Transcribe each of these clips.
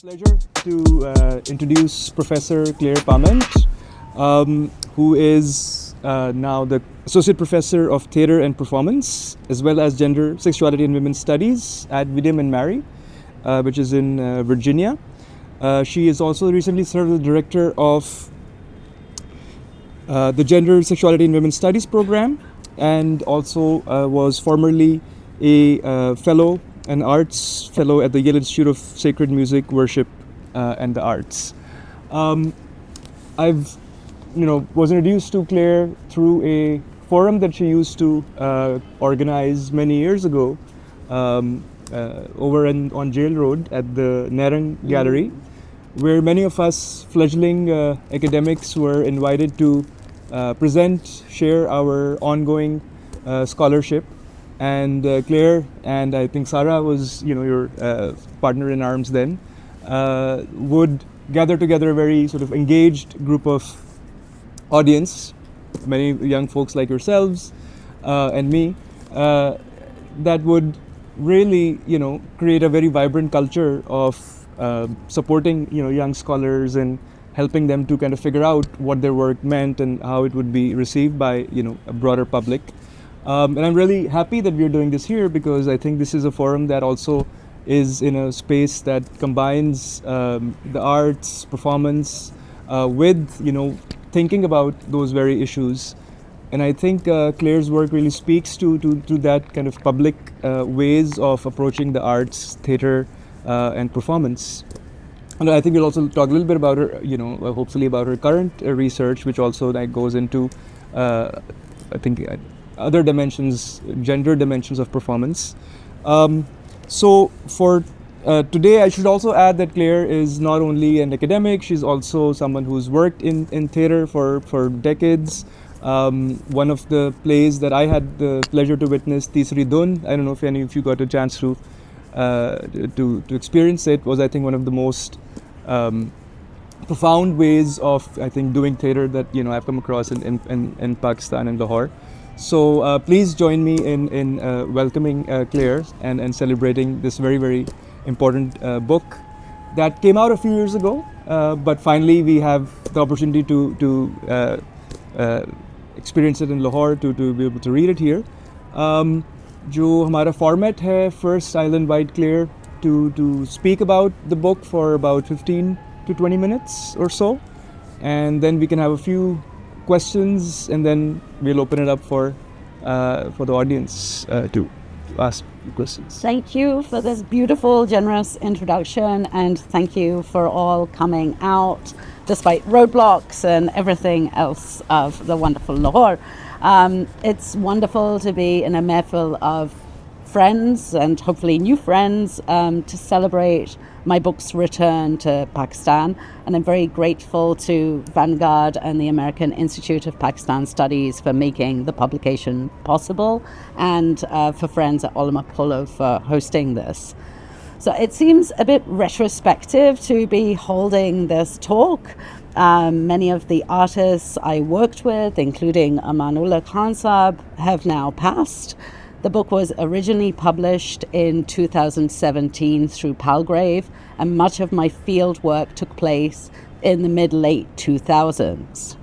Pleasure to introduce Professor Claire Pamment, who is now the Associate Professor of Theatre and Performance, as well as Gender, Sexuality and Women's Studies at William and Mary, which is in Virginia. She has also recently served as Director of the Gender, Sexuality and Women's Studies program, and also was formerly a fellow, an arts fellow at the Yale Institute of Sacred Music, Worship, and the Arts. I've, was introduced to Claire through a forum that she used to organize many years ago over on Jail Road at the Narang Gallery, where many of us fledgling academics were invited to present, share our ongoing scholarship. And Claire and I think Sarah was, your partner in arms then, would gather together a very sort of engaged group of audience, many young folks like yourselves and me, that would really, create a very vibrant culture of supporting, young scholars and helping them to kind of figure out what their work meant and how it would be received by, a broader public. And I'm really happy that we're doing this here because I think this is a forum that also is in a space that combines the arts, performance, with, thinking about those very issues. And I think Claire's work really speaks to that kind of public ways of approaching the arts, theatre, and performance. And I think we'll also talk a little bit about her, hopefully about her current research, which also goes into, I think, other dimensions, gender dimensions of performance. So for today, I should also add that Claire is not only an academic, she's also someone who's worked in theatre for decades. One of the plays that I had the pleasure to witness, Tisri Dun, I don't know if any of you got a chance to experience it, was I think one of the most profound ways of, I think, doing theatre that I've come across in Pakistan and Lahore. So please join me in welcoming Claire and celebrating this very, very important book that came out a few years ago, but finally we have the opportunity to experience it in Lahore, to be able to read it here. जो हमारा format है, first I'll invite Claire to speak about the book for about 15 to 20 minutes or so, and then we can have a few questions, and then we'll open it up for the audience to ask questions. Thank you for this beautiful, generous introduction, and thank you for all coming out despite roadblocks and everything else of the wonderful Lahore. It's wonderful to be in a mehfil of friends and hopefully new friends to celebrate my book's return to Pakistan, and I'm very grateful to Vanguard and the American Institute of Pakistan Studies for making the publication possible, and for friends at OLO for hosting this. So it seems a bit retrospective to be holding this talk. Many of the artists I worked with, including Amanullah Khan Saab, have now passed. The book was originally published in 2017 through Palgrave, and much of my field work took place in the mid-late 2000s.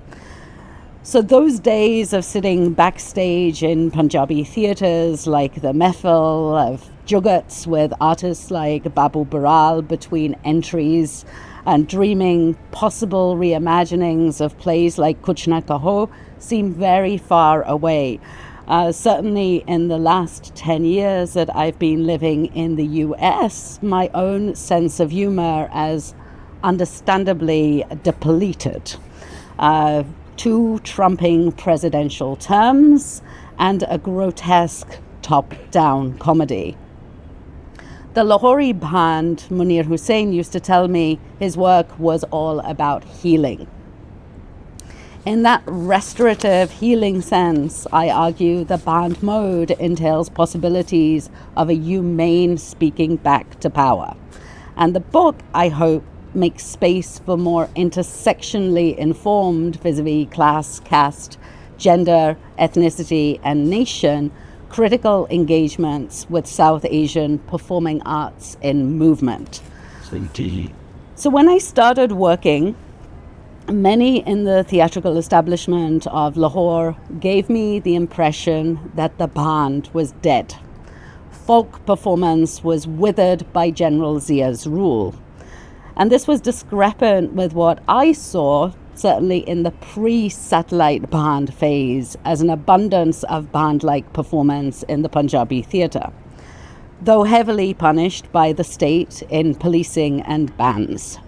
So those days of sitting backstage in Punjabi theatres like the Mehfil, of Jugats with artists like Babu Baral between entries, and dreaming possible reimaginings of plays like Kuch Na Kaho seem very far away. Certainly in the last 10 years that I've been living in the US, my own sense of humor has understandably depleted. 2 trumping presidential terms and a grotesque top-down comedy. The Lahori Bhand, Munir Hussain, used to tell me his work was all about healing. In that restorative healing sense, I argue the Bhand mode entails possibilities of a humane speaking back to power. And the book, I hope, makes space for more intersectionally informed vis-a-vis class, caste, gender, ethnicity, and nation critical engagements with South Asian performing arts in movement. So when I started working, many in the theatrical establishment of Lahore gave me the impression that the Bhand was dead. Folk performance was withered by General Zia's rule. And this was discrepant with what I saw, certainly in the pre-satellite Bhand phase, as an abundance of Bhand-like performance in the Punjabi theatre, though heavily punished by the state in policing and bans.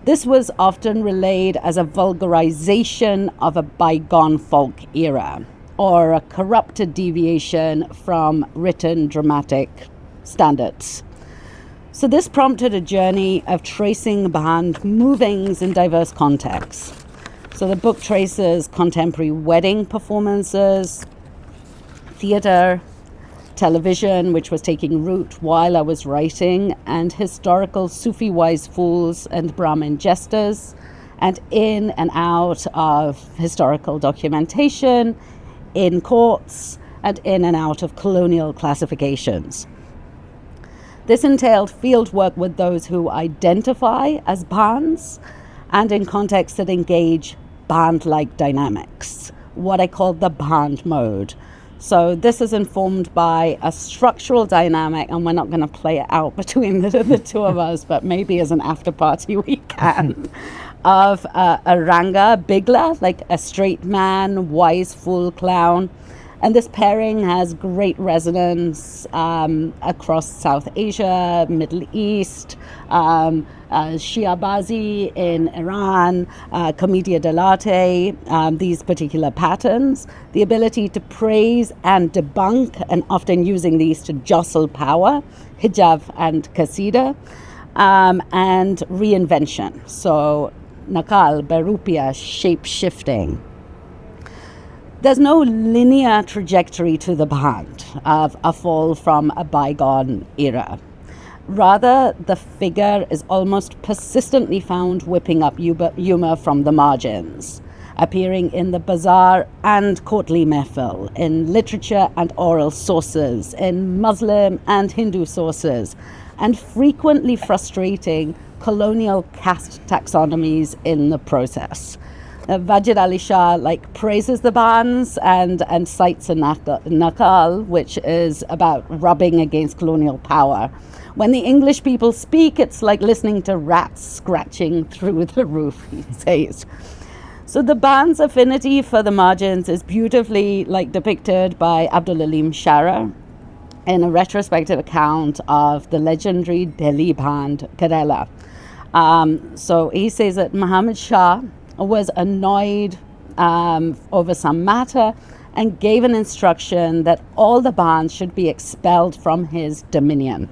This was often relayed as a vulgarization of a bygone folk era, or a corrupted deviation from written dramatic standards. So this prompted a journey of tracing Bhand movings in diverse contexts. So the book traces contemporary wedding performances, theatre, television, which was taking root while I was writing, and historical Sufi wise fools and Brahmin jesters, and in and out of historical documentation, in courts, and in and out of colonial classifications. This entailed field work with those who identify as Bhands and in contexts that engage Bhand-like dynamics, what I call the Bhand mode. So this is informed by a structural dynamic, and we're not going to play it out between the two of us, but maybe as an after party we can, of a Ranga Bigla, like a straight man, wise fool clown. And this pairing has great resonance across South Asia, Middle East, Shiabazi in Iran, Commedia dell'arte, these particular patterns, the ability to praise and debunk, and often using these to jostle power, hijab and qasida, and reinvention. So nakal, berupia, shape-shifting. There's no linear trajectory to the Bhand of a fall from a bygone era. Rather, the figure is almost persistently found whipping up humor from the margins, appearing in the bazaar and courtly mehfil, in literature and oral sources, in Muslim and Hindu sources, and frequently frustrating colonial caste taxonomies in the process. Wajid Ali Shah praises the Bhands and cites a nakal, which is about rubbing against colonial power. When the English people speak, it's like listening to rats scratching through the roof, he says. So the Bhand's affinity for the margins is beautifully depicted by Abdul Alim Shara in a retrospective account of the legendary Delhi Bhand Kerala. So he says that Muhammad Shah was annoyed over some matter and gave an instruction that all the Bhands should be expelled from his dominion.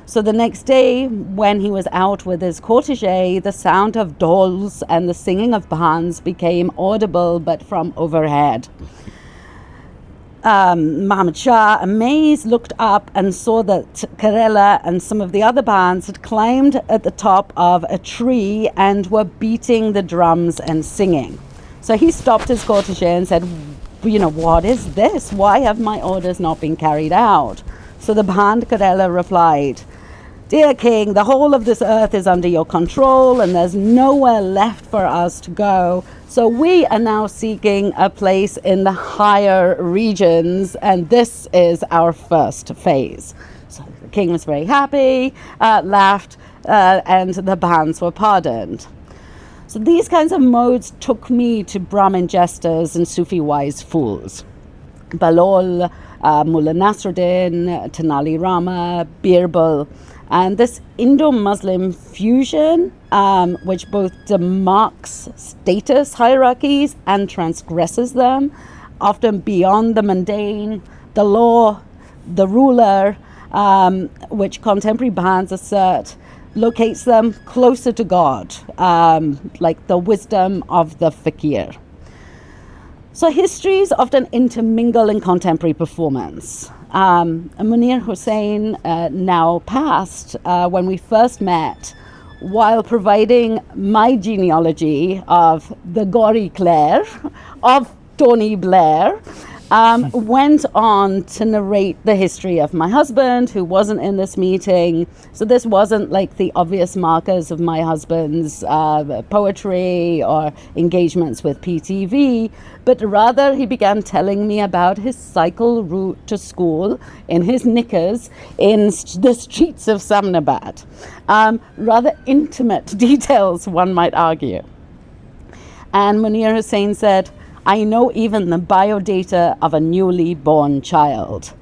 So the next day, when he was out with his cortege, the sound of dolls and the singing of Bhands became audible, but from overhead. Muhammad Shah, amazed, looked up and saw that Kerala and some of the other Bhands had climbed at the top of a tree and were beating the drums and singing. So he stopped his cortege and said, what is this? Why have my orders not been carried out? So the Bhand Kerala replied, "Dear King, the whole of this earth is under your control and there's nowhere left for us to go. So we are now seeking a place in the higher regions, and this is our first phase." So the king was very happy, laughed, and the Bhands were pardoned. So these kinds of modes took me to Brahmin jesters and Sufi wise fools. Balol, Mullah Nasruddin, Tenali Rama, Birbal, and this Indo-Muslim fusion, which both demarks status hierarchies and transgresses them, often beyond the mundane, the law, the ruler, which contemporary Bhands assert, locates them closer to God, like the wisdom of the fakir. So histories often intermingle in contemporary performance. Munir Hussain, now passed, when we first met, while providing my genealogy of the Gory Claire, of Tony Blair, went on to narrate the history of my husband, who wasn't in this meeting. So this wasn't like the obvious markers of my husband's poetry or engagements with PTV, but rather he began telling me about his cycle route to school in his knickers in the streets of Samnabad. Rather intimate details, one might argue. And Munir Hussain said, I know even the biodata of a newly born child.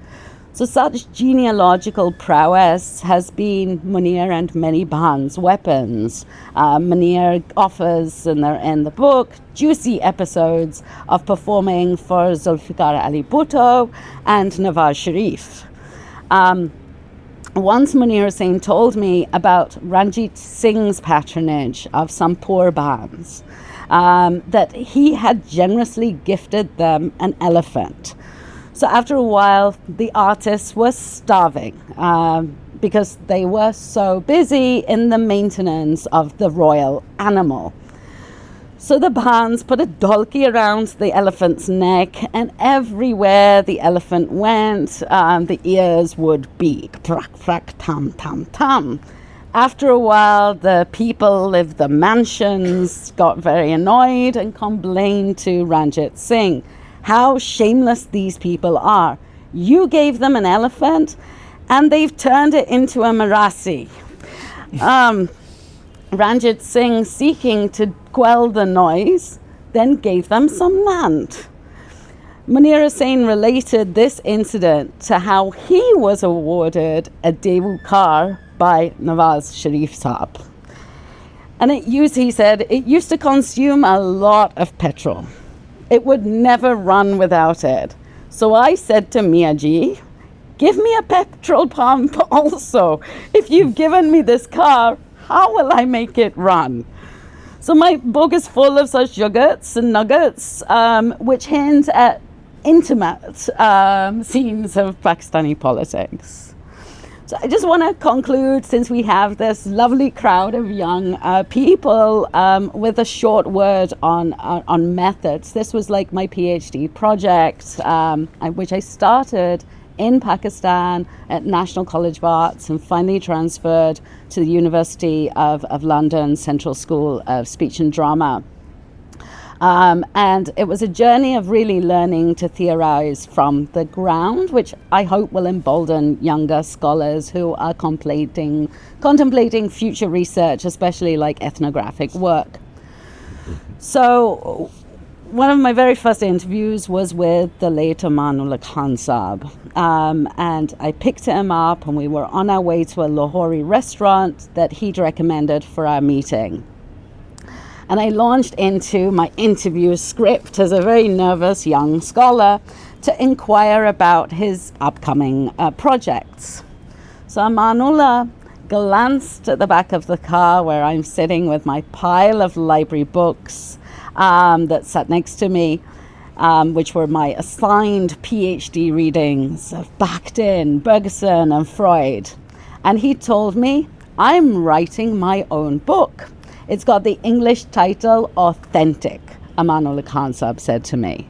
So such genealogical prowess has been Munir and many Bhand's weapons. Munir offers in the book juicy episodes of performing for Zulfikar Ali Bhutto and Nawaz Sharif. Once Munir Hussain told me about Ranjit Singh's patronage of some poor Bhands. That he had generously gifted them an elephant. So after a while, the artists were starving because they were so busy in the maintenance of the royal animal. So the Bhands put a dolki around the elephant's neck, and everywhere the elephant went, the ears would beat. Prak, prak, tam, tam, tam. After a while, the people of the mansions got very annoyed and complained to Ranjit Singh how shameless these people are. You gave them an elephant and they've turned it into a Marasi. Ranjit Singh, seeking to quell the noise, then gave them some land. Munir Hussain related this incident to how he was awarded a Devu car by Nawaz Sharif Saab. And he said, it used to consume a lot of petrol. It would never run without it. So I said to Miaji, give me a petrol pump also. If you've given me this car, how will I make it run? So my book is full of such yuggets and nuggets, which hint at intimate scenes of Pakistani politics. So I just want to conclude, since we have this lovely crowd of young people, with a short word on methods. This was like my PhD project, which I started in Pakistan at National College of Arts and finally transferred to the University of London Central School of Speech and Drama. And it was a journey of really learning to theorize from the ground, which I hope will embolden younger scholars who are contemplating future research, especially like ethnographic work. So one of my very first interviews was with the late Amanullah Khan Saab. And I picked him up and we were on our way to a Lahori restaurant that he'd recommended for our meeting. And I launched into my interview script as a very nervous young scholar to inquire about his upcoming projects. So Amanullah glanced at the back of the car where I'm sitting with my pile of library books that sat next to me, which were my assigned PhD readings of Bakhtin, Bergson, and Freud. And he told me, I'm writing my own book. It's got the English title Authentic, Amanullah Khan Saab said to me.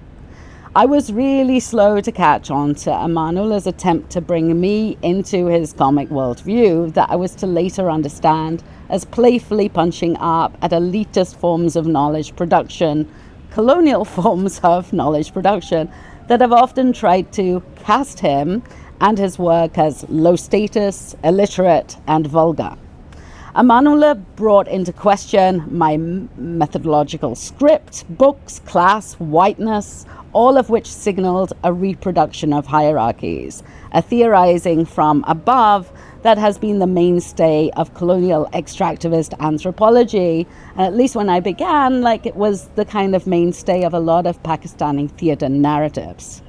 I was really slow to catch on to Amanullah's attempt to bring me into his comic worldview that I was to later understand as playfully punching up at elitist forms of knowledge production, colonial forms of knowledge production, that have often tried to cast him and his work as low status, illiterate, and vulgar. Amanullah brought into question my methodological script, books, class, whiteness, all of which signaled a reproduction of hierarchies, a theorizing from above that has been the mainstay of colonial extractivist anthropology. And at least when I began, it was the kind of mainstay of a lot of Pakistani theatre narratives.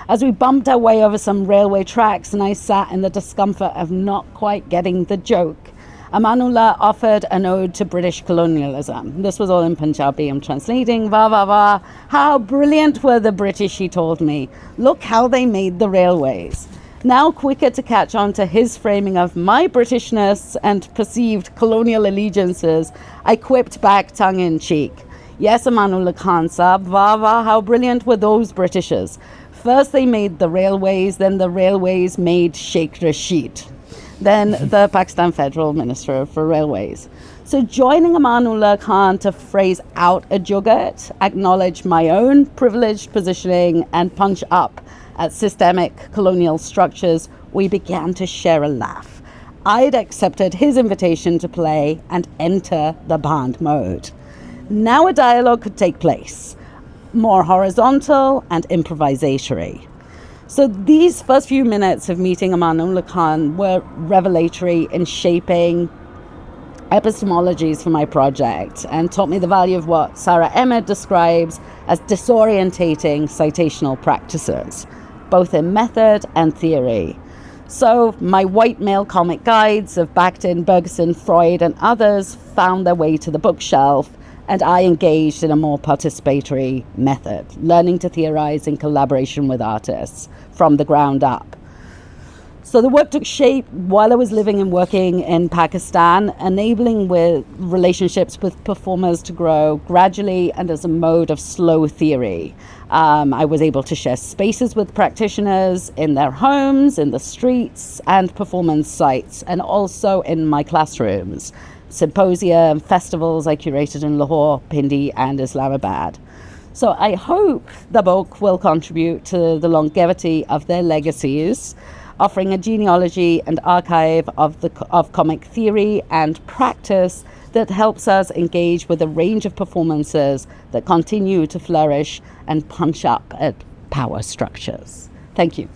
As we bumped our way over some railway tracks and I sat in the discomfort of not quite getting the joke, Amanullah offered an ode to British colonialism. This was all in Punjabi. I'm translating. Wah, wah, wah. How brilliant were the British, he told me. Look how they made the railways. Now quicker to catch on to his framing of my Britishness and perceived colonial allegiances, I quipped back tongue-in-cheek. Yes, Amanullah Khan Saab, wah, wah, how brilliant were those Britishers. first they made the railways, then the railways made Sheikh Rashid, then the Pakistan Federal Minister for Railways. So joining Amanullah Khan to phrase out a jugat, acknowledge my own privileged positioning, and punch up at systemic colonial structures, we began to share a laugh. I'd accepted his invitation to play and enter the Bhand mode. Now a dialogue could take place, more horizontal and improvisatory. So these first few minutes of meeting Amanullah Khan were revelatory in shaping epistemologies for my project and taught me the value of what Sarah Emmett describes as disorientating citational practices, both in method and theory. So my white male comic guides of Bakhtin, Bergson, Freud, and others found their way to the bookshelf, and I engaged in a more participatory method, learning to theorize in collaboration with artists from the ground up. So the work took shape while I was living and working in Pakistan, enabling with relationships with performers to grow gradually and as a mode of slow theory. I was able to share spaces with practitioners in their homes, in the streets, and performance sites, and also in my classrooms, symposia and festivals I curated in Lahore, Pindi, and Islamabad. So I hope the book will contribute to the longevity of their legacies, offering a genealogy and archive of comic theory and practice that helps us engage with a range of performances that continue to flourish and punch up at power structures. Thank you.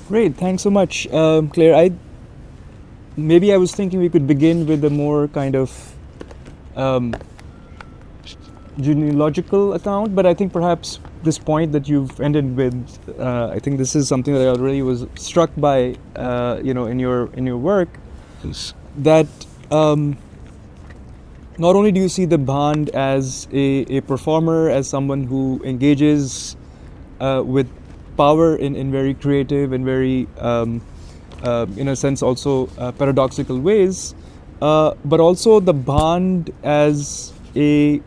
Great, thanks so much, Claire. Maybe I was thinking we could begin with a more kind of genealogical account, but I think perhaps this point that you've ended with, I think this is something that I already was struck by, in your work, that not only do you see the Bhand as a performer, as someone who engages with power in very creative and very, in a sense, also paradoxical ways, but also the Bhand as a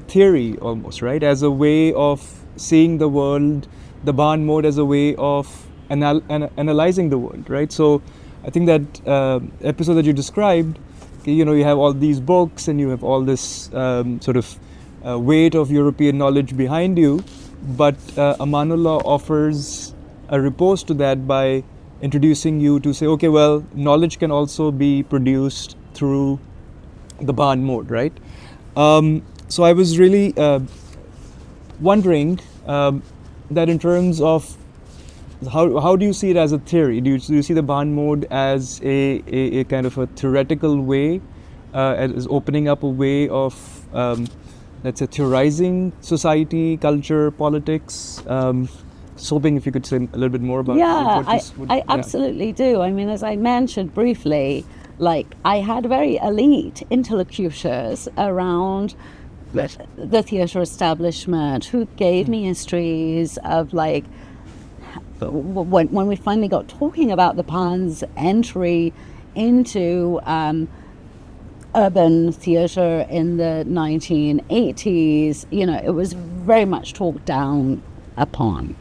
theory almost, right? As a way of seeing the world, the Bhand mode as a way of analyzing the world, right? So I think that episode that you described, you have all these books and you have all this sort of weight of European knowledge behind you, but Amanullah offers a riposte to that by introducing you to say, okay, well, knowledge can also be produced through the Bhand mode, right? So I was really wondering that in terms of how do you see it as a theory? Do you see the Bhand mode as a kind of a theoretical way, as opening up a way of, let's say, theorizing society, culture, politics? Just hoping if you could say a little bit more about I absolutely do. I mean, as I mentioned briefly, I had very elite interlocutors around the theatre establishment who gave me histories of when we finally got talking about the Bhand's entry into urban theatre in the 1980s, it was very much talked down upon.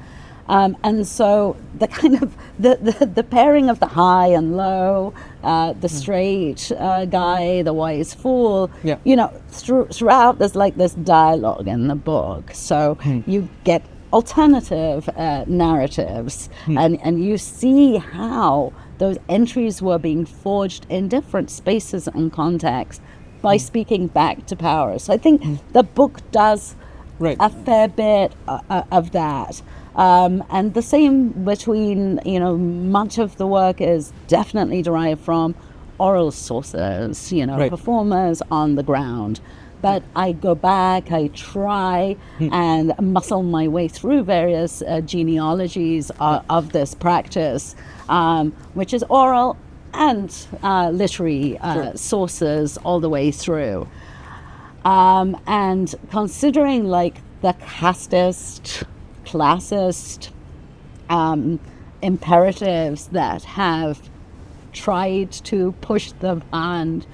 And so the kind of the pairing of the high and low, the straight guy, the wise fool, throughout there's this dialogue in the book. So you get alternative narratives, and you see how those entries were being forged in different spaces and contexts by speaking back to power. So I think the book does a fair bit of that. And the same between, much of the work is definitely derived from oral sources, performers on the ground. But I go back, I try and muscle my way through various genealogies of this practice, which is oral and literary sources all the way through. And considering the casteist, classist imperatives that have tried to push the Bhand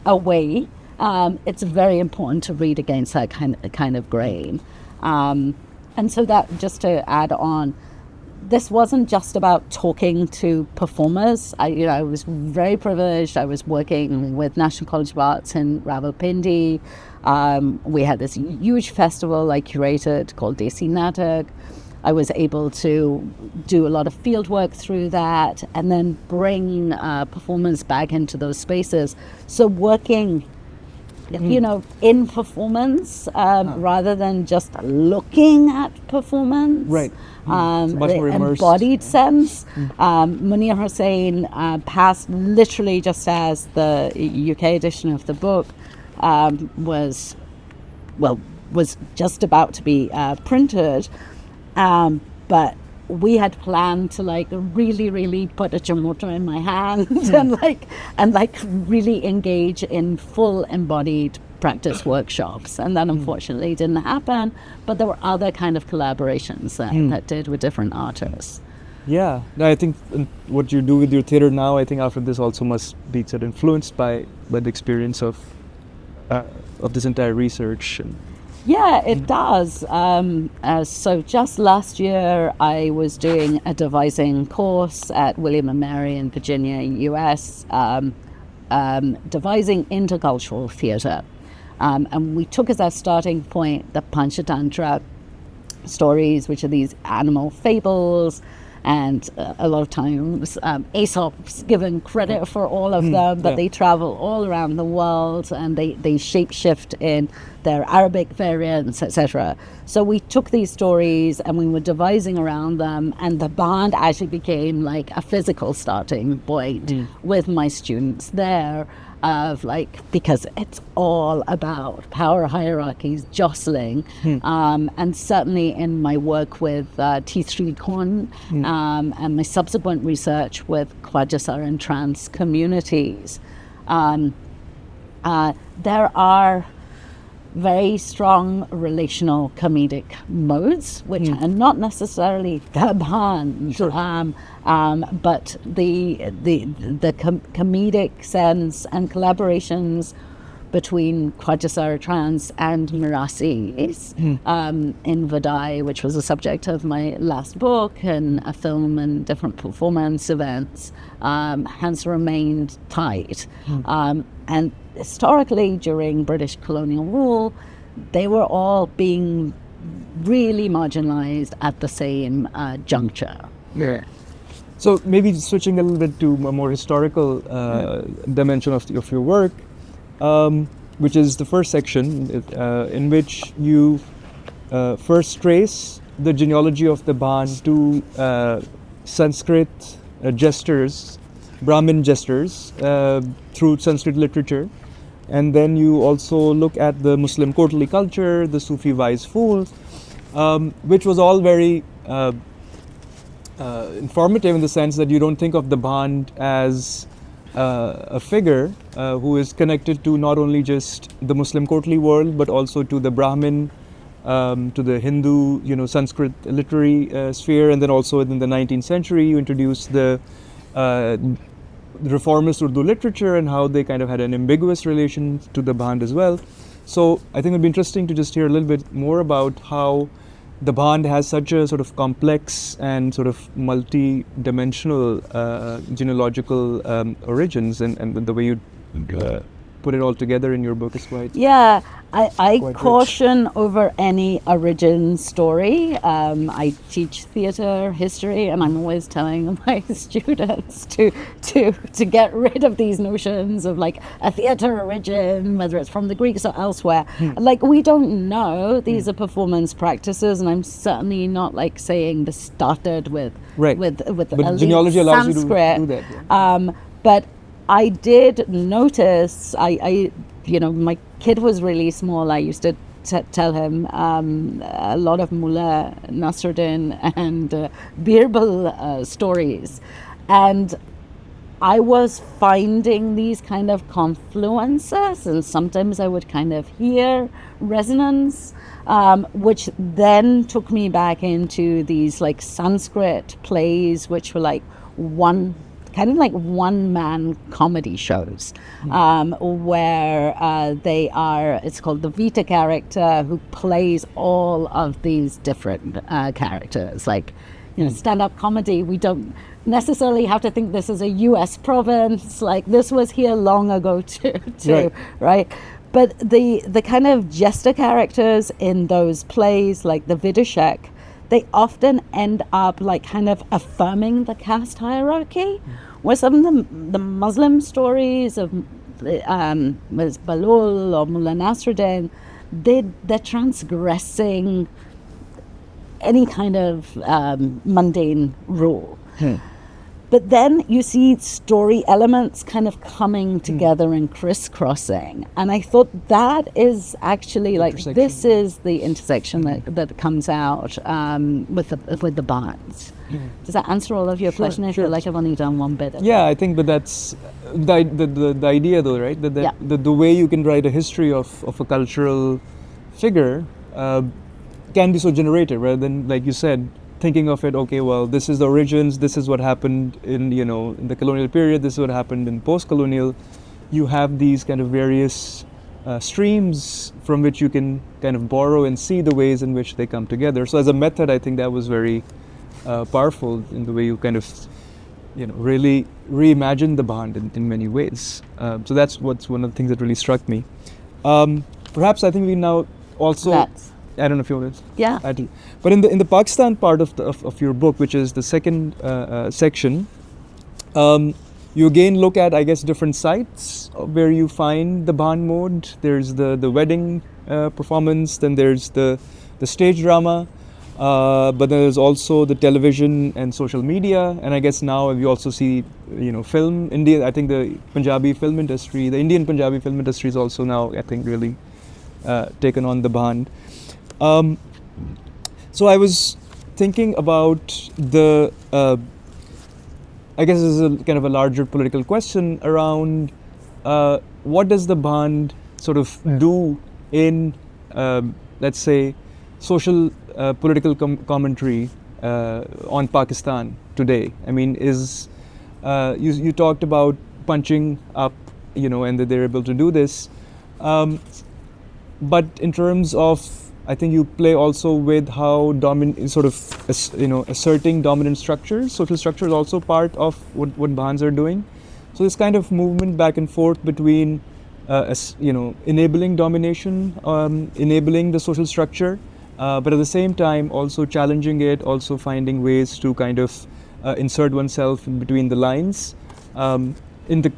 away, it's very important to read against that kind of grain. And so that, just to add on, this wasn't just about talking to performers. I was very privileged. I was working with National College of Arts in Rawalpindi. We had this huge festival I curated called Desi Natak. I was able to do a lot of field work through that and then bring performers back into those spaces. So working, in performance rather than just looking at performance. Right. Much more immersed. Embodied sense. Munir Hussain passed literally just as the UK edition of the book was just about to be printed. But we had planned to really, really put a chamota in my hand and really engage in full embodied practice workshops, and that unfortunately didn't happen. But there were other kind of collaborations that did with different artists. Yeah, I think what you do with your theater now, I think after this also must be sort of influenced by the experience of this entire research. Yeah, it does. So just last year, I was doing a devising course at William and Mary in Virginia, US, devising intercultural theatre. And we took as our starting point the Panchatantra stories, which are these animal fables. And a lot of times Aesop's given credit for all of them, but they travel all around the world and they shape-shift in their Arabic variants, etc. So we took these stories and we were devising around them, and the Bhand actually became a physical starting point with my students there. Because it's all about power hierarchies jostling, and certainly in my work with T3 Khon and my subsequent research with Khwaja and trans communities, there are very strong relational comedic modes, which are not necessarily the Bhand, but the comedic sense and collaborations between Khwaja trans and Mirasis in Vadai, which was the subject of my last book, and a film and different performance events, has remained tight. And historically, during British colonial rule, they were all being really marginalized at the same juncture. Yeah. So maybe switching a little bit to a more historical dimension of your work, which is the first section, in which you first trace the genealogy of the Bhand to Sanskrit jesters, Brahmin jesters, through Sanskrit literature. And then you also look at the Muslim courtly culture, the Sufi wise fool, which was all very informative in the sense that you don't think of the Bhand as a figure who is connected to not only just the Muslim courtly world, but also to the Brahmin, to the Hindu, Sanskrit literary sphere. And then also in the 19th century, you introduce the reformist Urdu literature and how they kind of had an ambiguous relation to the Bhand as well. So I think it would be interesting to just hear a little bit more about how the Bhand has such a sort of complex and sort of multi-dimensional genealogical origins, and the way you put it all together in your book is quite... Yeah, I quite caution rich over any origin story. I teach theatre history, and I'm always telling my students to get rid of these notions of a theatre origin, whether it's from the Greeks or elsewhere. We don't know. These are performance practices, and I'm certainly not saying this started with but genealogy allows Sanskrit. you to do that. But I did notice, my kid was really small. I used to tell him a lot of Mullah Nasruddin and Birbal stories. And I was finding these kind of confluences, and sometimes I would kind of hear resonance, which then took me back into these Sanskrit plays, which were one kind of like one-man comedy shows, where it's called the Vita character, who plays all of these different characters. Like, stand-up comedy, we don't necessarily have to think this is a US province, like this was here long ago too, right? But the kind of jester characters in those plays, like the Vidushek, they often end up like kind of affirming the caste hierarchy, where some of the Muslim stories of was Balul or Mullah Nasruddin, they're transgressing any kind of mundane rule. But then you see story elements kind of coming together and crisscrossing. And I thought that is actually like, this is the intersection that comes out with the Bhand. Does that answer all of your question? I feel like I've only done one bit of it. I think that that's the idea though, right? The way you can write a history of a cultural figure can be so generative, rather than, like you said, thinking of it, okay, well, this is the origins, this is what happened in the colonial period, this is what happened in post-colonial. You have these kind of various streams from which you can kind of borrow and see the ways in which they come together. So as a method, I think that was very powerful in the way you kind of really reimagine the Bhand in many ways. So that's what's one of the things that really struck me. Perhaps I think we now also... I don't know if you want to. Yeah. But in the Pakistan part of your book, which is the second section, you again look at, I guess, different sites where you find the Bhand mode. There's the wedding performance, then there's the stage drama, but there's also the television and social media, and I guess now you also see film. India, I think the Punjabi film industry, the Indian Punjabi film industry is also now, I think, really taken on the Bhand. So I was thinking about I guess this is a kind of a larger political question around what does the Bhand sort of do in, let's say, social political commentary on Pakistan today. I mean, you talked about punching up, and that they're able to do this, but in terms of, I think you play also with how asserting dominant structures, social structure is also part of what Bhands are doing. So this kind of movement back and forth between, enabling domination, enabling the social structure, but at the same time also challenging it, also finding ways to kind of insert oneself in between the lines. In the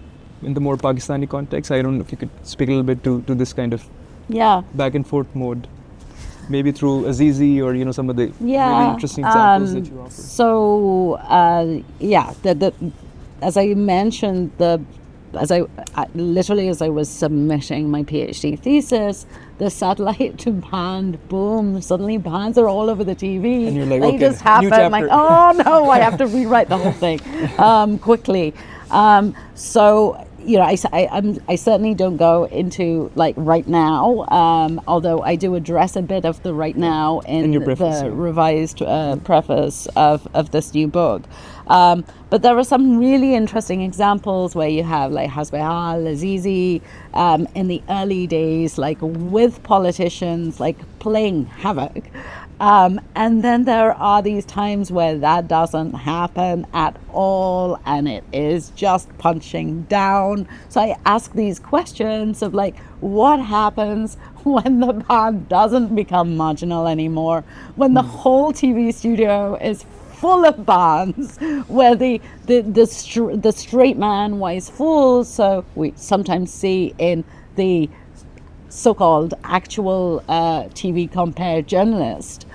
more Pakistani context, I don't know if you could speak a little bit to this kind of back and forth mode. Maybe through Azizi or some of the really interesting examples that you offer. So as I mentioned, as I was submitting my PhD thesis, the satellite to Bhand boom. Suddenly Bhands are all over the TV. And you're like, they okay, just happen. Like, oh no, I have to rewrite the whole thing quickly. So. I certainly don't go into like right now, although I do address a bit of the right now in the revised preface of this new book. But there are some really interesting examples where you have like Hasbehal, Azizi, in the early days, like with politicians, like playing havoc. And then there are these times where that doesn't happen at all and it is just punching down. So I ask these questions of like, what happens when the Bhand doesn't become marginal anymore? When the whole TV studio is full of Bhands, where the straight man wise fools, so we sometimes see in the so-called actual TV compare journalist,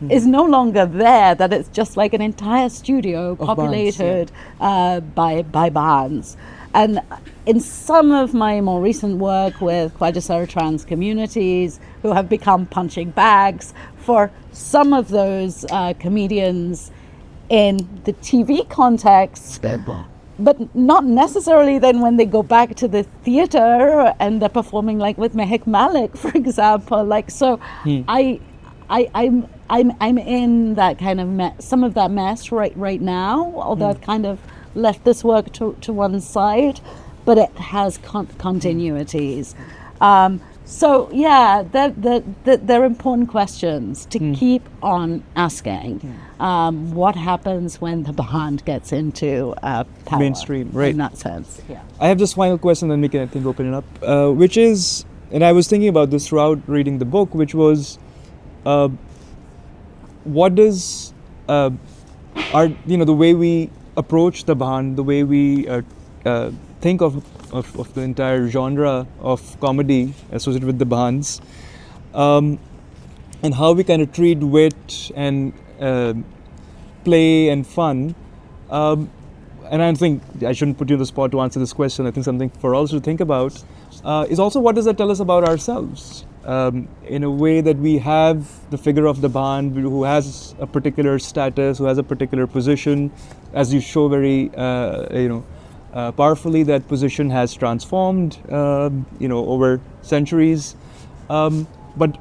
is no longer there, that it's just like an entire studio populated by Bhands. And in some of my more recent work with Khwaja trans communities who have become punching bags for some of those comedians in the TV context, but not necessarily then when they go back to the theater and they're performing like with Mehak Malik, for example. Like, so I'm in that kind of some of that mess right now, although I've kind of left this work to one side, but it has continuities. So yeah, they're important questions to keep on asking. What happens when the Bhand gets into power? Mainstream, right? In that sense, yeah. I have this final question, then we can, I think, open it up, which is, and I was thinking about this throughout reading the book, which was, what does the way we approach the Bhand, the way we think of the entire genre of comedy associated with the Bhands, and how we kind of treat wit and play and fun. And I think I shouldn't put you on the spot to answer this question. I think something for all to think about is also, what does that tell us about ourselves? In a way that we have the figure of the Bhand who has a particular status, who has a particular position, as you show very powerfully. That position has transformed over centuries, but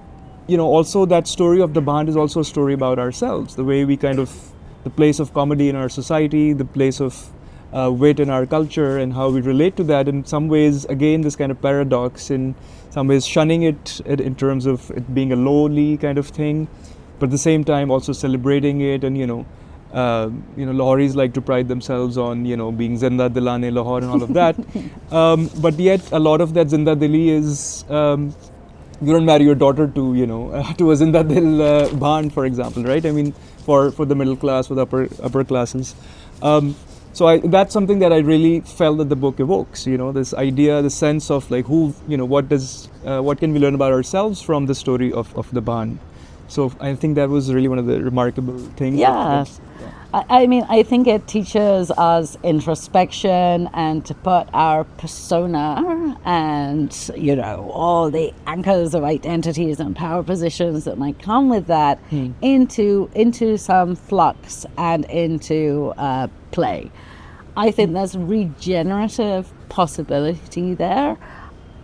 also that story of the Bhand is also a story about ourselves, the way we the place of comedy in our society, the place of wit in our culture, and how we relate to that. In some ways, again, this kind of paradox, in some ways shunning it in terms of it being a lowly kind of thing, but at the same time also celebrating it. And Lahoris like to pride themselves on being Zinda Dilane Lahore and all of that, but yet a lot of that Zinda Dili is you don't marry your daughter to to a Zinda Dil Bhand, for example, right? I mean, for the middle class, for the upper classes. So that's something that I really felt that the book evokes. This idea, the sense of like what can we learn about ourselves from the story of the Bhand. So I think that was really one of the remarkable things. Yeah. I mean, I think it teaches us introspection and to put our persona and, all the anchors of identities and power positions that might come with that into some flux and into play. I think there's regenerative possibility there.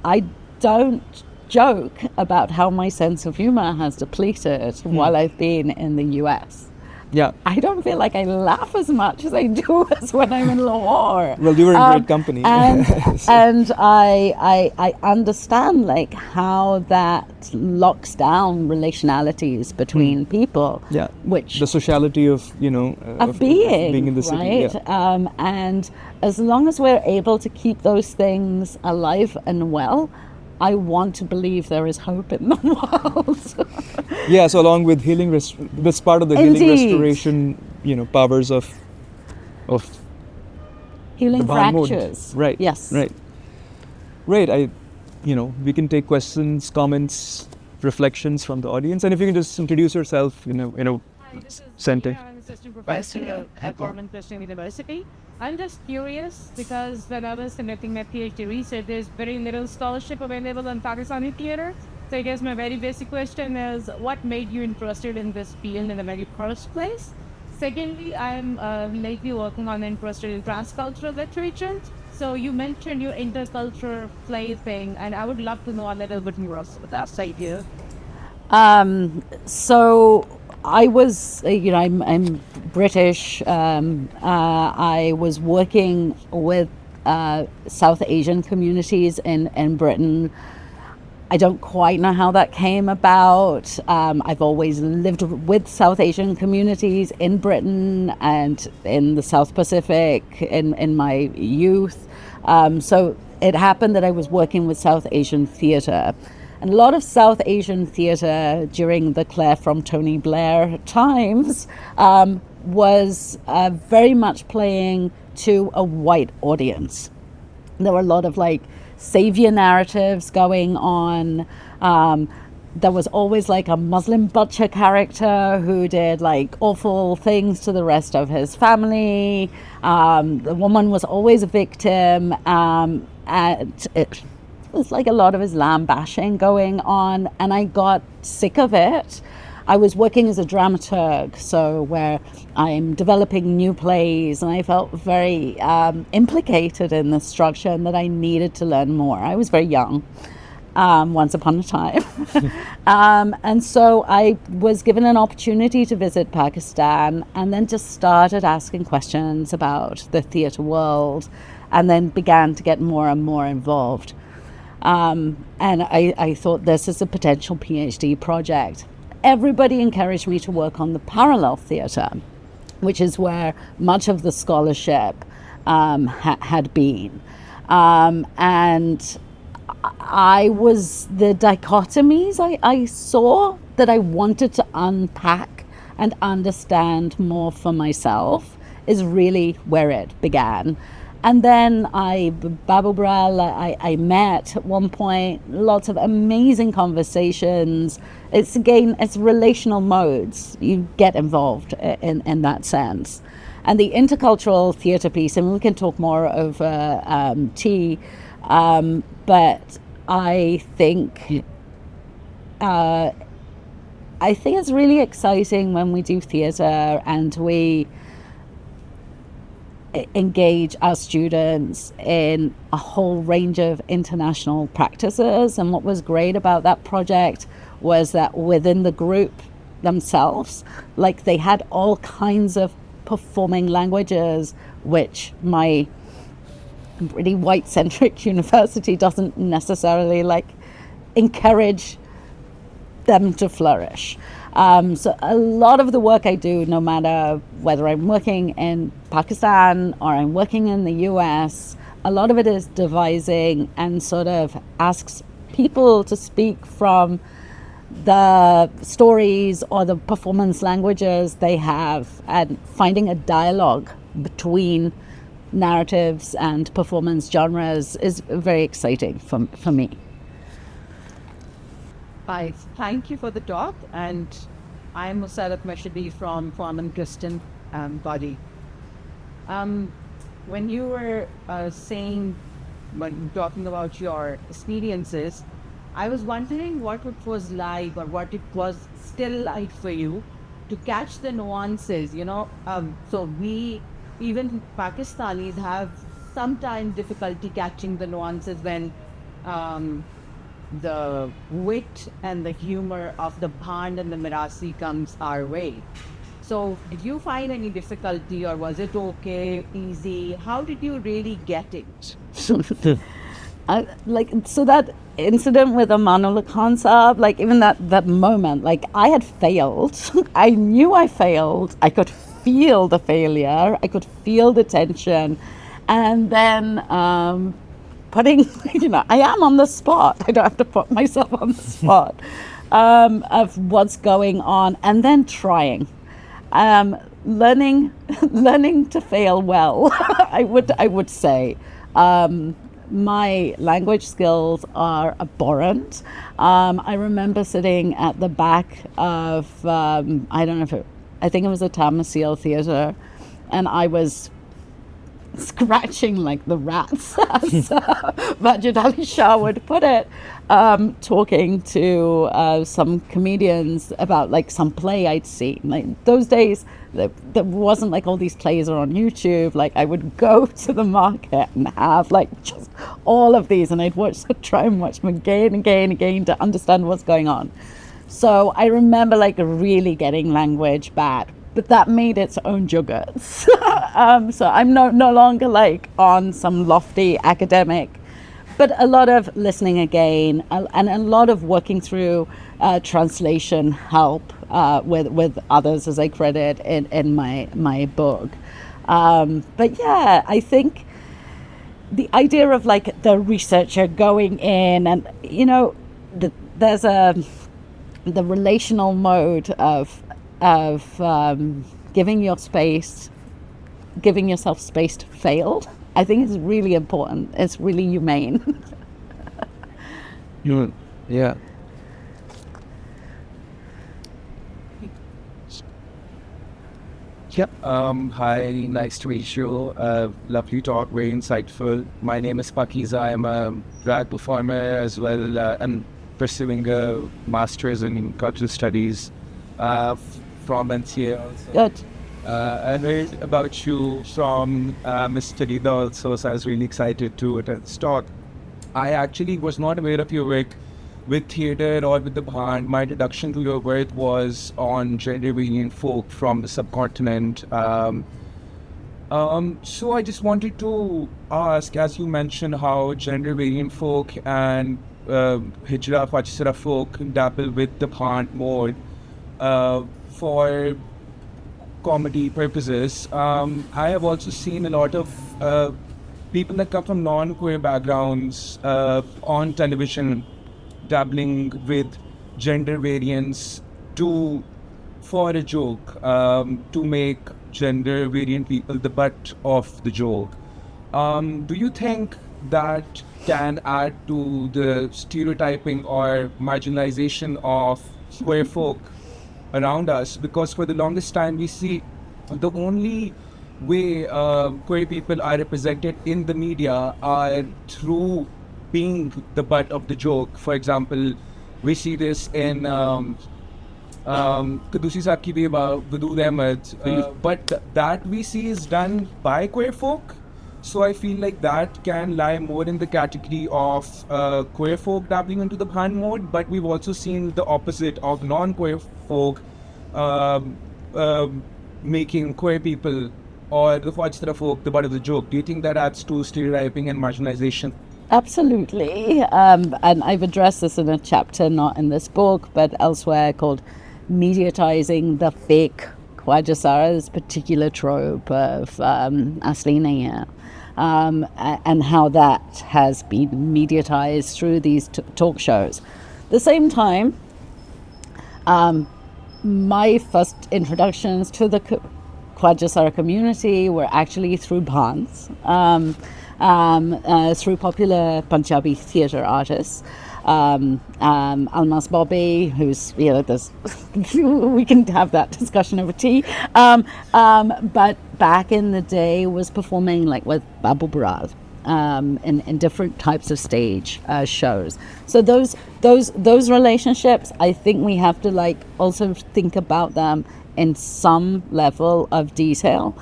I don't joke about how my sense of humor has depleted while I've been in the US. Yeah. I don't feel like I laugh as much as I do as when I'm in Lahore. Well, you were in great company. And I understand like how that locks down relationalities between people. Yeah. Which the sociality of of being in the city. Right. Yeah. And as long as we're able to keep those things alive and well, I want to believe there is hope in the world. Yeah, so along with healing, this part of the Indeed. healing restoration, powers of Healing the Bhand fractures. Mode. Right. Yes. Right. We can take questions, comments, reflections from the audience, and if you can just introduce yourself, Hi, this is sentence. I'm an assistant professor at Gorman Christian University. I'm just curious because when I was conducting my PhD research, there's very little scholarship available on Pakistani theater. So I guess my very basic question is, what made you interested in this field in the very first place? Secondly, I'm lately working on interested in transcultural literature. So you mentioned your intercultural play thing, and I would love to know a little bit more about that idea. So I was, I'm British. I was working with South Asian communities in Britain. I don't quite know how that came about. I've always lived with South Asian communities in Britain and in the South Pacific in my youth. So it happened that I was working with South Asian theatre. And a lot of South Asian theatre during the Claire from Tony Blair times was very much playing to a white audience. There were a lot of savior narratives going on. There was always a Muslim butcher character who did awful things to the rest of his family. The woman was always a victim. And it was a lot of Islam bashing going on, and I got sick of it. I was working as a dramaturg, so where I'm developing new plays, and I felt very implicated in the structure and that I needed to learn more. I was very young. once upon a time. And so I was given an opportunity to visit Pakistan and then just started asking questions about the theatre world and then began to get more and more involved. And I thought this is a potential PhD project. Everybody encouraged me to work on the parallel theatre, which is where much of the scholarship had been. And I was, the dichotomies I saw that I wanted to unpack and understand more for myself is really where it began. And then Babu Bral, I met at one point, lots of amazing conversations. It's relational modes. You get involved in that sense. And the intercultural theatre piece, and we can talk more over tea, but I think it's really exciting when we do theatre and we engage our students in a whole range of international practices. And what was great about that project was that within the group themselves, like they had all kinds of performing languages, which my really white-centric university doesn't necessarily like encourage them to flourish. So a lot of the work I do, no matter whether I'm working in Pakistan or I'm working in the US, a lot of it is devising and sort of asks people to speak from the stories or the performance languages they have and finding a dialogue between narratives and performance genres is very exciting for me. Hi, thank you for the talk, and I'm Musarrat Mashidi from Common Christian Body. When you were talking about your experiences, I was wondering what it was like or what it was still like for you to catch the nuances, so we, even Pakistanis, have sometimes difficulty catching the nuances when the wit and the humor of the Bhand and the Mirasi comes our way. So did you find any difficulty, or was it okay, easy? How did you really get it? So that incident with Amanullah Khan Saab, like even that moment, like I had failed. I knew I failed. I could feel the failure. I could feel the tension. And then putting, I am on the spot. I don't have to put myself on the spot of what's going on, and then trying, learning to fail well. I would say. My language skills are abhorrent. I remember sitting at the back of, I think it was a Tamasil theatre, and I was scratching like the rats, as Majid Ali Shah would put it, talking to some comedians about like some play I'd seen. Like those days, there wasn't like all these plays are on YouTube. Like I would go to the market and have like just all of these, and I'd try and watch them again and again and again to understand what's going on. So I remember like really getting language bad. But that made its own juggers. So I'm no longer like on some lofty academic, but a lot of listening again and a lot of working through translation help with others, as I credit in my book. But yeah, I think the idea of like the researcher going in and, there's the relational mode of giving yourself space to fail, I think is really important. It's really humane. Yeah. Yep. Hi, nice to meet you. Lovely talk, very insightful. My name is Pakiza. I'm a drag performer as well. I'm pursuing a master's in cultural studies from NCA also. Good. I heard about you from Mr. Lida also, so I was really excited to attend this talk. I actually was not aware of your work with theatre or with the Bhand, my introduction to your work was on gender variant folk from the subcontinent. So I just wanted to ask, as you mentioned, how gender variant folk and Hijra Pachisara folk dabble with the Bhand mode for comedy purposes. I have also seen a lot of people that come from non-queer backgrounds on television dabbling with gender variants to for a joke, to make gender variant people the butt of the joke. Do you think that can add to the stereotyping or marginalization of queer folk around us? Because for the longest time we see the only way queer people are represented in the media are through being the butt of the joke. For example, we see this in Kadusi Saab Ki Beba, Wadood Ahmed, but that we see is done by queer folk. So I feel like that can lie more in the category of queer folk dabbling into the Bhand mode, but we've also seen the opposite of non-queer folk making queer people or the Fajra folk the butt of the joke. Do you think that adds to stereotyping and marginalization? Absolutely. And I've addressed this in a chapter, not in this book, but elsewhere, called Mediatizing the Fake Khwaja Sara's particular trope of Asli Nahi Hai. And how that has been mediatized through these talk shows. At the same time, my first introductions to the Khwaja Sara community were actually through Bhands, through popular Punjabi theatre artists. Almas Bobby, who's, there's we can have that discussion over tea. But back in the day was performing like with Babu Baral in different types of stage shows. So those relationships, I think we have to like also think about them in some level of detail.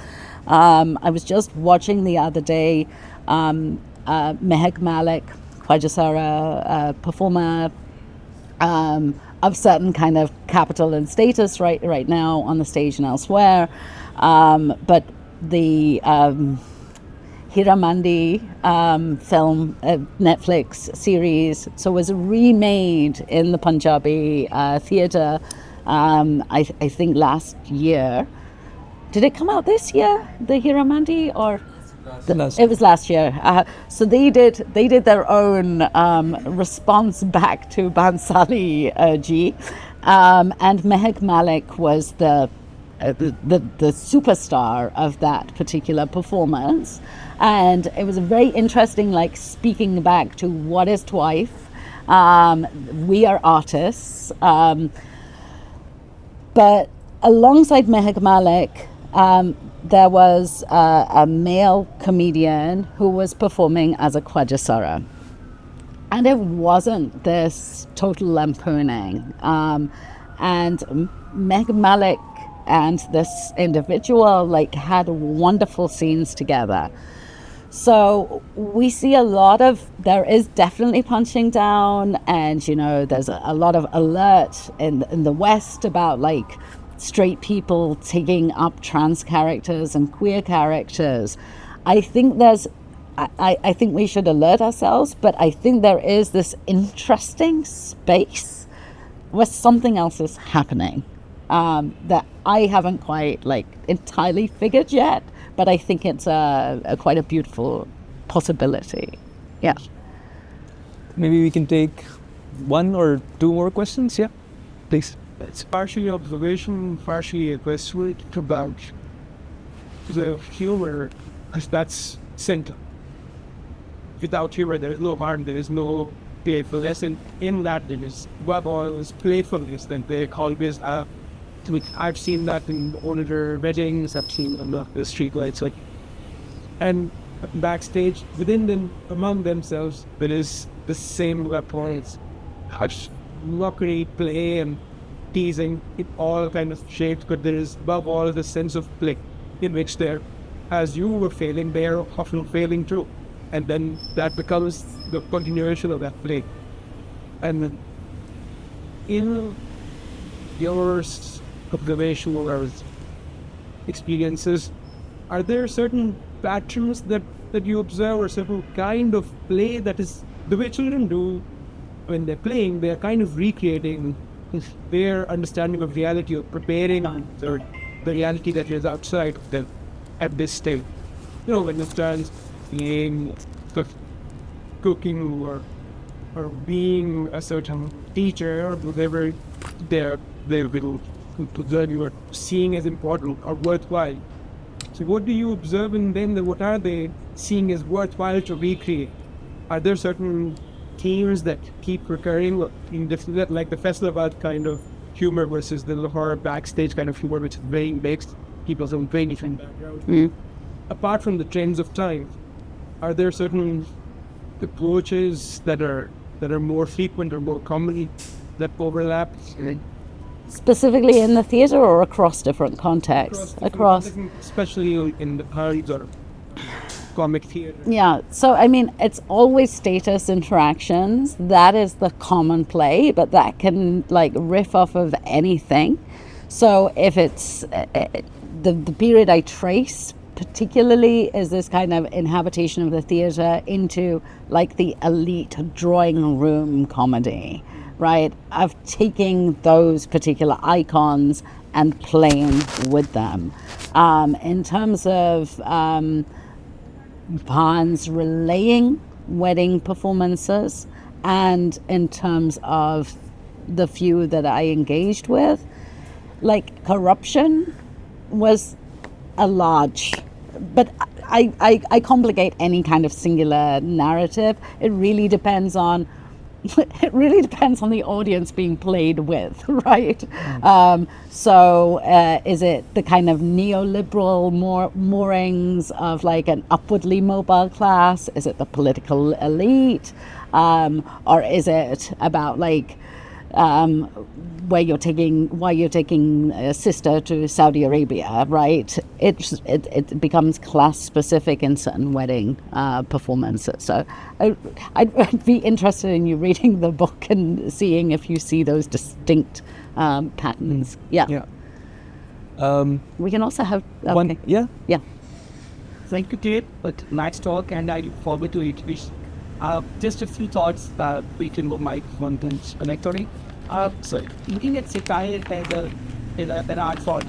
I was just watching the other day Mehak Malik, Khwaja Sara performer of certain kind of capital and status right now on the stage and elsewhere. But the Hira Mandi film, Netflix series, so was remade in the Punjabi theatre, I think last year. Did it come out this year, the Hira Mandi, or? It was last year. So they did their own response back to Bansali ji, and Mehak Malik was the superstar of that particular performance, and it was a very interesting, like, speaking back to what is TWIFE. We are artists, but alongside Mehak Malik, there was a male comedian who was performing as a Khwaja Sara. And it wasn't this total lampooning. And Meg Malik and this individual like had wonderful scenes together. So we see there is definitely punching down, and there's a lot of alert in the West about like straight people taking up trans characters and queer characters. I think I think we should alert ourselves, but I think there is this interesting space where something else is happening that I haven't quite like entirely figured yet, but I think it's quite a beautiful possibility. Yeah. Maybe we can take one or two more questions. Yeah, please. It's partially observation, partially a question about the humor, because that's center. Without humor, there is no harm, there is no playfulness. And in that, there is above all is playfulness that they always have. I've seen that in older weddings, I've seen on the street lights, and backstage, within them, among themselves, there is the same weapons, mockery, play, and teasing, it all kind of shaped, but there is above all the sense of play in which as you were failing, they are often failing too. And then that becomes the continuation of that play. And in your observation or experiences, are there certain patterns that you observe, or certain kind of play that is the way children do when they're playing? They're kind of recreating their understanding of reality, or preparing the reality that is outside of them at this stage. When it turns being cooking or being a certain teacher or whatever they will learn, you are seeing as important or worthwhile. So what do you observe in them? What are they seeing as worthwhile to recreate? Are there certain themes that keep recurring in different, like the Faisalabad kind of humor versus the Lahore backstage kind of humor, which is very mixed, people from very different backgrounds? Apart from the trends of time, are there certain approaches that are more frequent or more common that overlap? Specifically in the theatre or across different contexts? Especially in the Bhand or comic theatre. Yeah, so I mean, it's always status interactions. That is the common play, but that can like riff off of anything. So if it's the period I trace particularly is this kind of inhabitation of the theatre into like the elite drawing room comedy, right? Of taking those particular icons and playing with them. In terms of Bhand's relaying wedding performances, and in terms of the few that I engaged with, like corruption was a large, but I complicate any kind of singular narrative. It really depends on the audience being played with, right? So is it the kind of neoliberal moorings of like an upwardly mobile class? Is it the political elite? Or is it about like why you're taking a sister to Saudi Arabia, right? It becomes class specific in certain wedding performances. So I'd be interested in you reading the book and seeing if you see those distinct patterns. Yeah. We can also have one. Yeah. Thank you, Kate. But nice talk, and I look forward to it. Just a few thoughts that we can my content connectory. So looking at satire as an art form,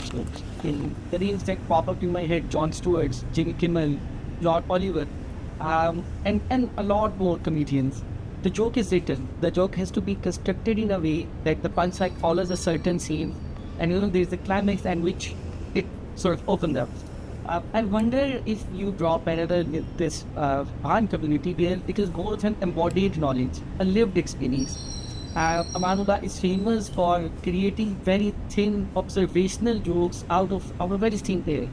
the names that pop up in my head: Jon Stewart, Jimmy Kimmel, Lord Oliver, and a lot more comedians. The joke is written. The joke has to be constructed in a way that the punchline follows a certain scene, and there's a climax in which it sort of opens up. I wonder if you draw parallel with this Bhand community where it is both an embodied knowledge, a lived experience. Amanullah is famous for creating very thin observational jokes out of a very thin area.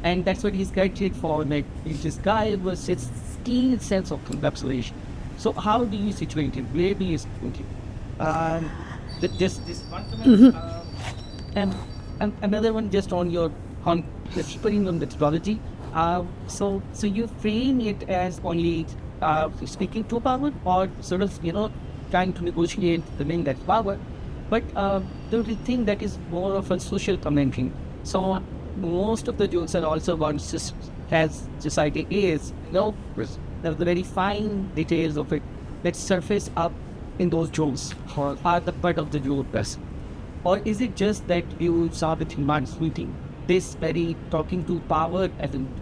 And that's what he's credited for, like this guy was his keen sense of encapsulation. So how do you situate him? Where do you situate him? This one comment, and another one just on your putting on methodology. So you frame it as only speaking to power, or sort of trying to negotiate the thing that's power, but the thing that is more of a social commentary. So most of the jokes are also about as society is, the very fine details of it that surface up in those jokes or are the part of the joke person. Or is it just that you saw the thing meeting this very talking to power element?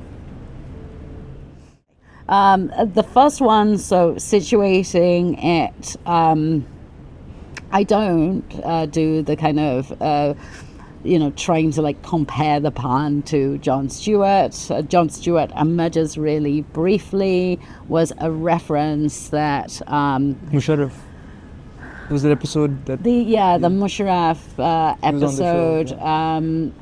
The first one, so situating it, I don't do the kind of, trying to like compare the Bhand to Jon Stewart. Jon Stewart emerges really briefly, was a reference that Musharraf. It was an episode that... the Musharraf episode,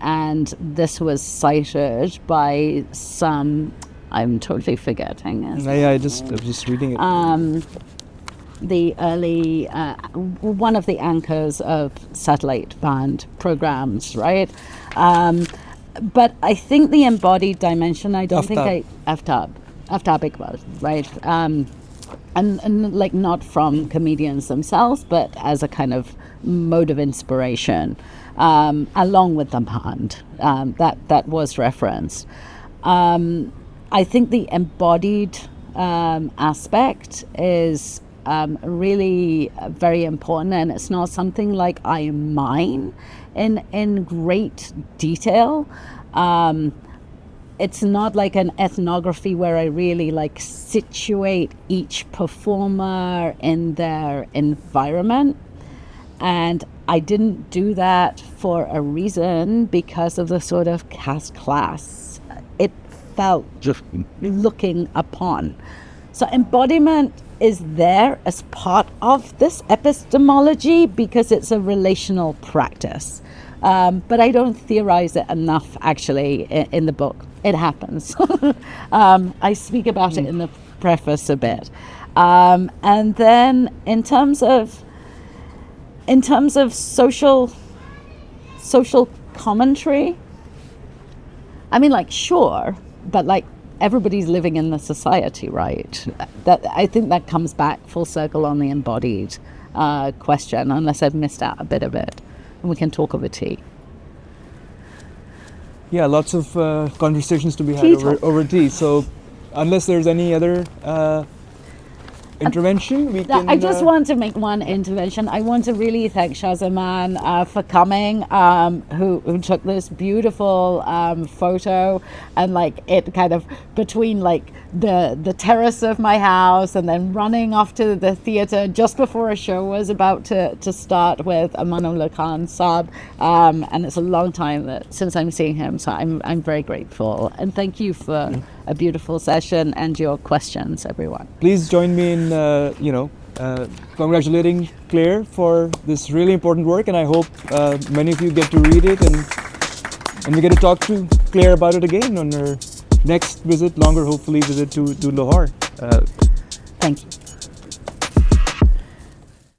and this was cited by some... I'm totally forgetting. I was just reading it. The early, one of the anchors of satellite Bhand programs, right? But I think the embodied dimension, I don't think Aftab Iqbal, right? and like not from comedians themselves, but as a kind of mode of inspiration, along with the Bhand that was referenced. I think the embodied aspect is really very important, and it's not something like I mine in great detail. It's not like an ethnography where I really like situate each performer in their environment. And I didn't do that for a reason, because of the sort of caste class it felt looking upon. So embodiment is there as part of this epistemology because it's a relational practice. But I don't theorize it enough, actually, in the book. It happens. I speak about it in the preface a bit. And then in terms of social commentary, I mean, like, sure, but like everybody's living in the society, right? That I think that comes back full circle on the embodied question, unless I've missed out a bit of it. And we can talk over tea. Yeah, lots of conversations to be had Tea talk. over tea. So, unless there's any other intervention, we can. I just want to make one intervention. I want to really thank Shahzaman for coming, who took this beautiful photo, and like it kind of between like the terrace of my house and then running off to the theatre just before a show was about to start with Amanullah Khan Saab, and it's a long time since I'm seeing him, so I'm very grateful, and thank you for a beautiful session and your questions, everyone. Please join me in congratulating Claire for this really important work, and I hope many of you get to read it and we get to talk to Claire about it again on her next visit, hopefully visit to Lahore. Thank you.